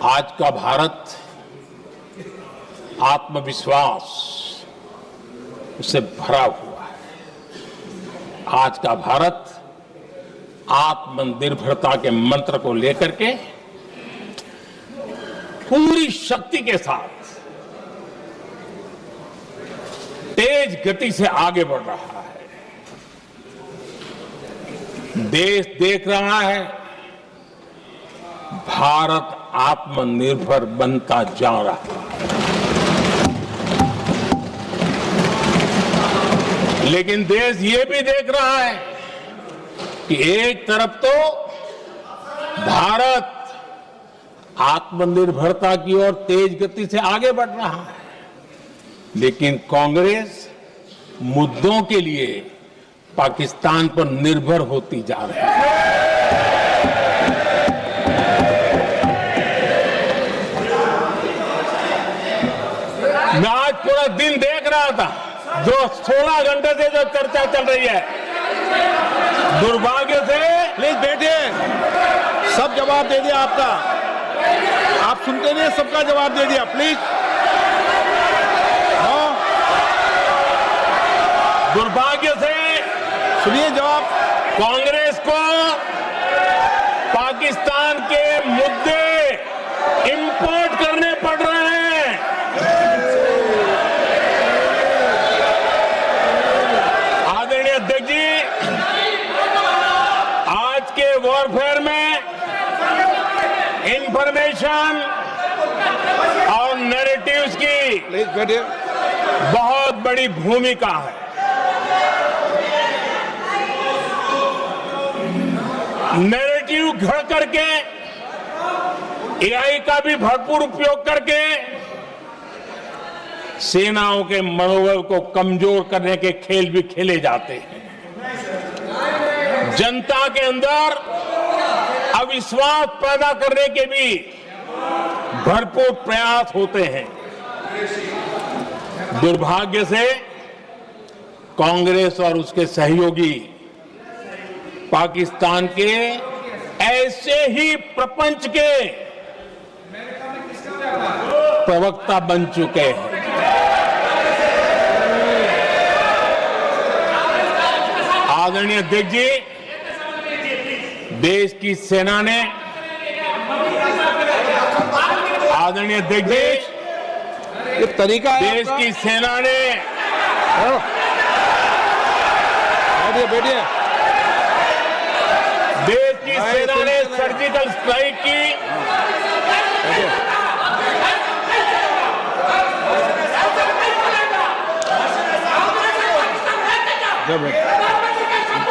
आज का भारत आत्मविश्वास से भरा हुआ है। आज का भारत आत्मनिर्भरता के मंत्र को लेकर के पूरी शक्ति के साथ तेज गति से आगे बढ़ रहा है। देश देख रहा है भारत आत्मनिर्भर बनता जा रहा है। लेकिन देश ये भी देख रहा है कि एक तरफ तो भारत आत्मनिर्भरता की ओर तेज गति से आगे बढ़ रहा है, लेकिन कांग्रेस मुद्दों के लिए पाकिस्तान पर निर्भर होती जा रही है। मैं आज पूरा दिन देख रहा था, जो 16 घंटे से जो चर्चा चल रही है, दुर्भाग्य से। प्लीज बैठिए, सब जवाब दे दिया आपका, आप सुनते नहीं, सबका जवाब दे दिया, प्लीज। दुर्भाग्य से सुनिए जवाब। कांग्रेस को पाकिस्तान के मुद्दे इंपोर्ट करने पड़ रहे हैं। आदरणीय अध्यक्ष जी, आज के वॉरफेयर में इंफॉर्मेशन और नैरेटिव्स की प्लीज बैठिए। बहुत बड़ी भूमिका है। नैरेटिव घड़ करके, एआई का भी भरपूर उपयोग करके सेनाओं के मनोबल को कमजोर करने के खेल भी खेले जाते हैं। जनता के अंदर अविश्वास पैदा करने के भी भरपूर प्रयास होते हैं। दुर्भाग्य से कांग्रेस और उसके सहयोगी पाकिस्तान के ऐसे ही प्रपंच के प्रवक्ता बन चुके हैं। आदरणीय अध्यक्ष जी, देश की सेना ने, आदरणीय अध्यक्ष जी, ये तरीका है देश की सेना ने, बैठिए बैठिए, देश की सेना ने सर्जिकल स्ट्राइक की।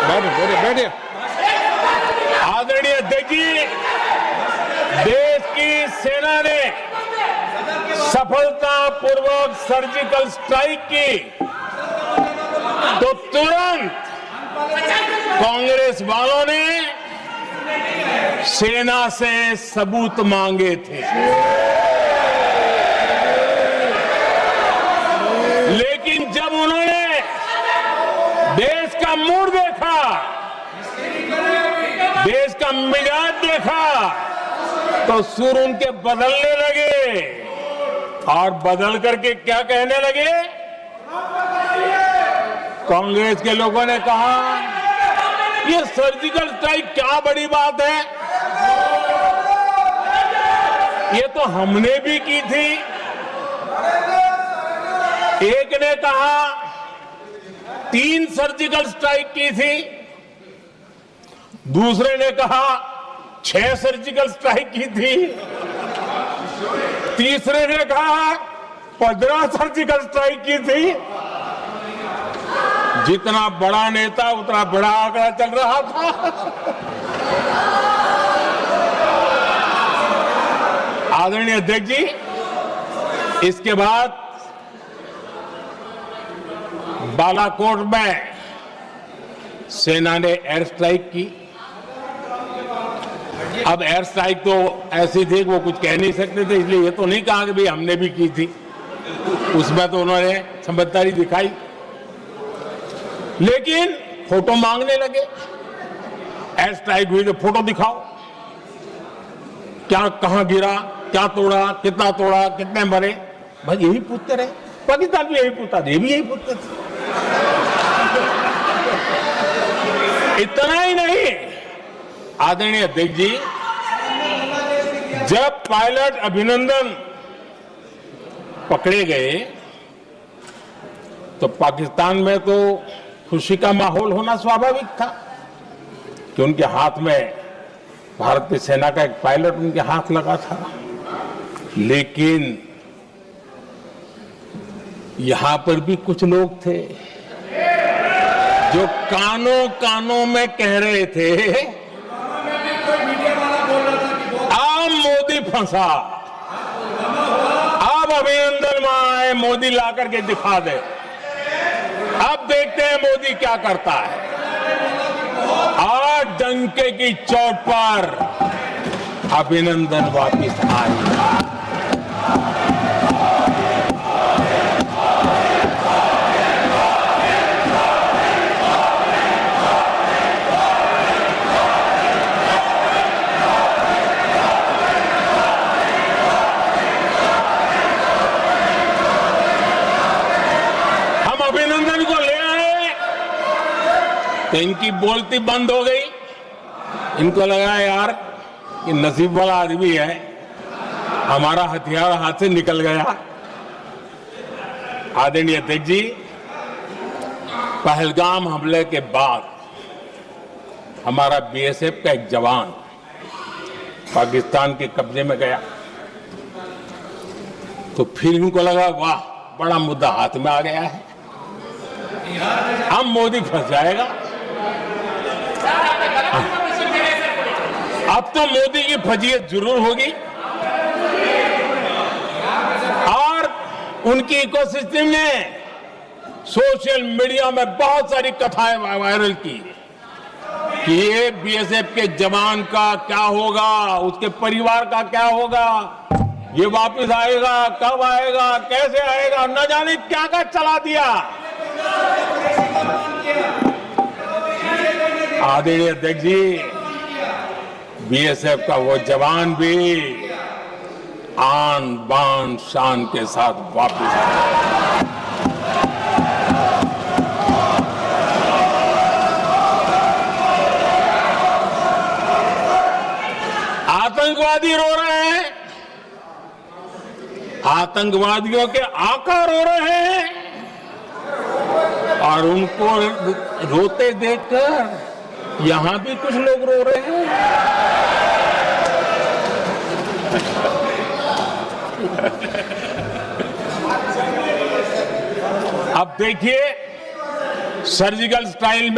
बैठिए बैठिए। आदरणीय अध्यक्ष जी, देश की सेना ने सफलतापूर्वक सर्जिकल स्ट्राइक की तो तुरंत कांग्रेस वालों ने सेना से सबूत मांगे थे। लेकिन जब उन्होंने देश का मूड देखा, देश का मिजाज देखा, तो सुर उनके बदलने लगे और बदल करके क्या कहने लगे। कांग्रेस के लोगों ने कहा, ये सर्जिकल स्ट्राइक क्या बड़ी बात है, ये तो हमने भी की थी। एक ने कहा 3 सर्जिकल स्ट्राइक की थी, दूसरे ने कहा 6 सर्जिकल स्ट्राइक की थी, तीसरे ने कहा 15 सर्जिकल स्ट्राइक की थी। जितना बड़ा नेता उतना बड़ा आंकड़ा चल रहा था। आदरणीय अध्यक्ष जी, इसके बाद बालाकोट में सेना ने एयर स्ट्राइक की। अब एयर स्ट्राइक तो ऐसी थी कि वो कुछ कह नहीं सकते थे, इसलिए ये तो नहीं कहा कि भाई हमने भी की थी। उसमें तो उन्होंने समझदारी दिखाई, लेकिन फोटो मांगने लगे। एयर स्ट्राइक हुई तो फोटो दिखाओ, क्या कहां गिरा, क्या तोड़ा, कितने मरे, बस यही पूछते रहे। पाकिस्तान भी यही पूछता, ये भी यही पूछते थे। इतना ही नहीं, आदरणीय अध्यक्ष जी, जब पायलट अभिनंदन पकड़े गए तो पाकिस्तान में तो खुशी का माहौल होना स्वाभाविक था कि उनके हाथ में भारतीय सेना का एक पायलट उनके हाथ लगा था। लेकिन यहां पर भी कुछ लोग थे जो कानों कानों में कह रहे थे, अब मोदी फंसा, अब अभिनंदन में आए, मोदी ला करके दिखा दे, अब देखते हैं मोदी क्या करता है। आज डंके की चोट पर अभिनंदन वापिस आएगा। अभिनंदन को ले आए तो इनकी बोलती बंद हो गई। इनको लगा यार कि नसीब वाला आदमी है, हमारा हथियार हाथ से निकल गया। आदरणीय अध्यक्ष जी, पहलगाम हमले के बाद हमारा बीएसएफ का एक जवान पाकिस्तान के कब्जे में गया तो फिर इनको लगा वाह, बड़ा मुद्दा हाथ में आ गया है, हम मोदी फंस जाएगा। अब तो मोदी की फजीयत जरूर होगी और उनकी इकोसिस्टम ने सोशल मीडिया में बहुत सारी कथाएं वायरल की कि ये बीएसएफ के जवान का क्या होगा, उसके परिवार का क्या होगा, ये वापस आएगा, कब आएगा, कैसे आएगा, न जाने क्या क्या चला दिया। आदरणीय अध्यक्ष जी, बीएसएफ का वो जवान भी आन बान शान के साथ वापस आया। आतंकवादी रो रहे हैं, आतंकवादियों के आका रो रहे हैं और उनको रोते देखकर यहां भी कुछ लोग रो रहे हैं। अब देखिए, सर्जिकल स्ट्राइक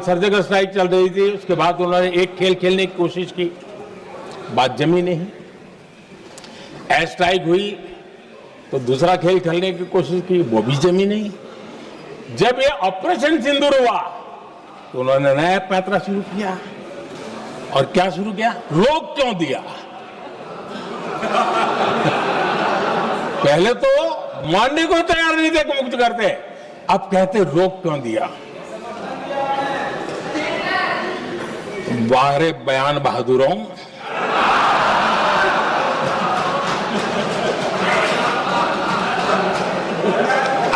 सर्जिकल स्ट्राइक चल रही थी, उसके बाद उन्होंने एक खेल खेलने की कोशिश की, बात जमी नहीं। एयर स्ट्राइक हुई तो दूसरा खेल खेलने की कोशिश की, वो भी जमी नहीं। जब ये ऑपरेशन सिंदूर हुआ तो उन्होंने नया पैंतरा शुरू किया। और क्या शुरू किया? रोक क्यों दिया? पहले तो मानने को तैयार नहीं थे कि मुक्त करते, अब कहते रोक क्यों दिया। वारे बयान बहादुरों,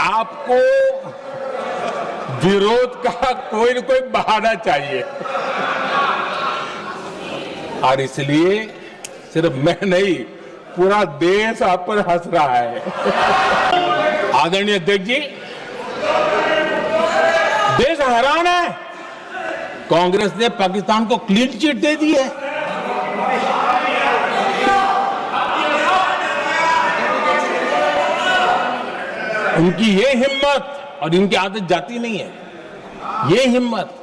आपको विरोध का कोई न कोई बहाना चाहिए और इसलिए सिर्फ मैं नहीं, पूरा देश आप पर हंस रहा है। आदरणीय अध्यक्ष जी, देश हैरान है, कांग्रेस ने पाकिस्तान को क्लीन चिट दे दी है। उनकी ये हिम्मत, और इनकी आदत जाती नहीं है, ये हिम्मत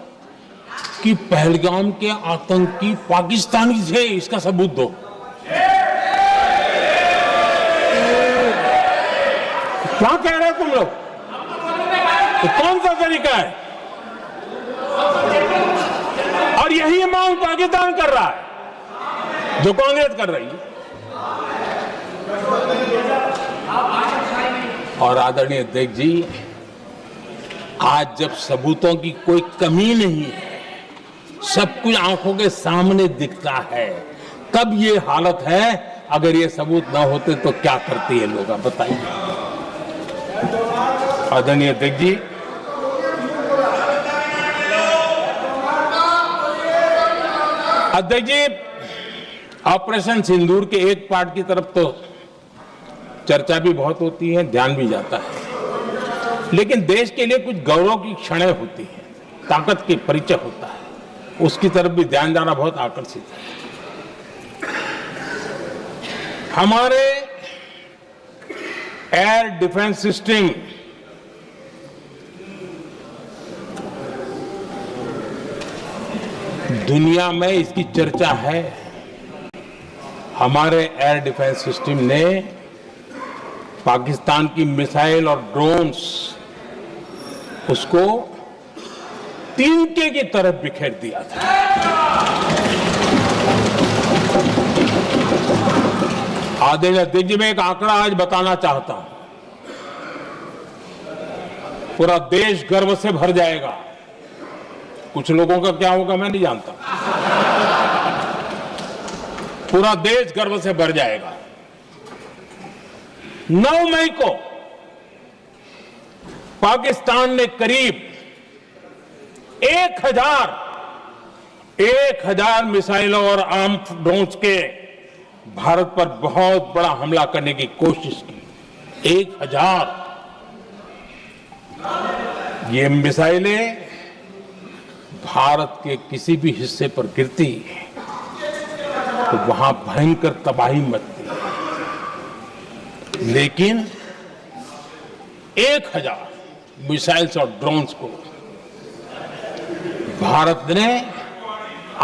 कि पहलगाम के आतंकी पाकिस्तानी थे, इसका सबूत दो। क्या कह रहे हो तुम लोग? तो कौन सा तरीका है? और यही मांग पाकिस्तान कर रहा है जो कांग्रेस कर रही है। और आदरणीय अध्यक्ष जी, आज जब सबूतों की कोई कमी नहीं है, सब कुछ आंखों के सामने दिखता है, तब ये हालत है। अगर ये सबूत ना होते तो क्या करते ये लोग, आप बताइए। आदरणीय अध्यक्ष जी, अध्यक्ष जी, ऑपरेशन सिंदूर के एक पार्ट की तरफ तो चर्चा भी बहुत होती है, ध्यान भी जाता है, लेकिन देश के लिए कुछ गौरव की क्षणें होती हैं, ताकत के परिचय होता है, उसकी तरफ भी ध्यान जाना बहुत आकर्षित है। हमारे एयर डिफेंस सिस्टम दुनिया में इसकी चर्चा है। हमारे एयर डिफेंस सिस्टम ने पाकिस्तान की मिसाइल और ड्रोन्स उसको तिनके की तरफ बिखेर दिया था। आदरणीय अध्यक्ष जी, मैं एक आंकड़ा आज बताना चाहता हूं, पूरा देश गर्व से भर जाएगा। कुछ लोगों का क्या होगा मैं नहीं जानता, पूरा देश गर्व से भर जाएगा। 9 मई को पाकिस्तान ने करीब 1000 मिसाइलों और आर्म ड्रोन्स के भारत पर बहुत बड़ा हमला करने की कोशिश की। 1000 ये मिसाइलें भारत के किसी भी हिस्से पर गिरती तो वहां भयंकर तबाही मचती, लेकिन 1000 मिसाइल्स और ड्रोन्स को भारत ने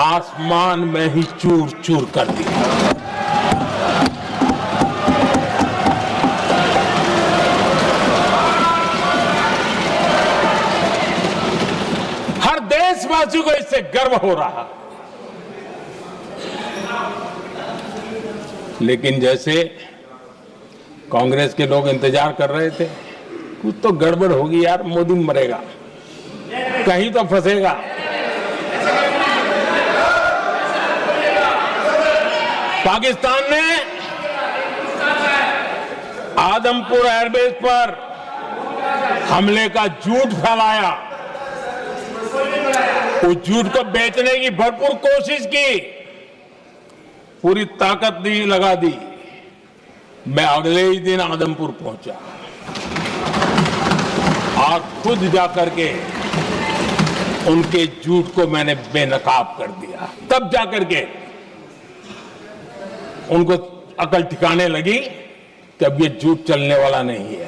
आसमान में ही चूर चूर कर दिया। हर देशवासी को इससे गर्व हो रहा, लेकिन जैसे कांग्रेस के लोग इंतजार कर रहे थे, कुछ तो गड़बड़ होगी यार, मोदी मरेगा, कहीं तो फंसेगा। पाकिस्तान ने आदमपुर एयरबेस पर हमले का झूठ फैलाया, उस झूठ को बेचने की भरपूर कोशिश की, पूरी ताकत दी, लगा दी। मैं अगले ही दिन आदमपुर पहुंचा और खुद जाकर के उनके झूठ को मैंने बेनकाब कर दिया। तब जाकर के उनको अकल ठिकाने लगी कि अब ये झूठ चलने वाला नहीं है।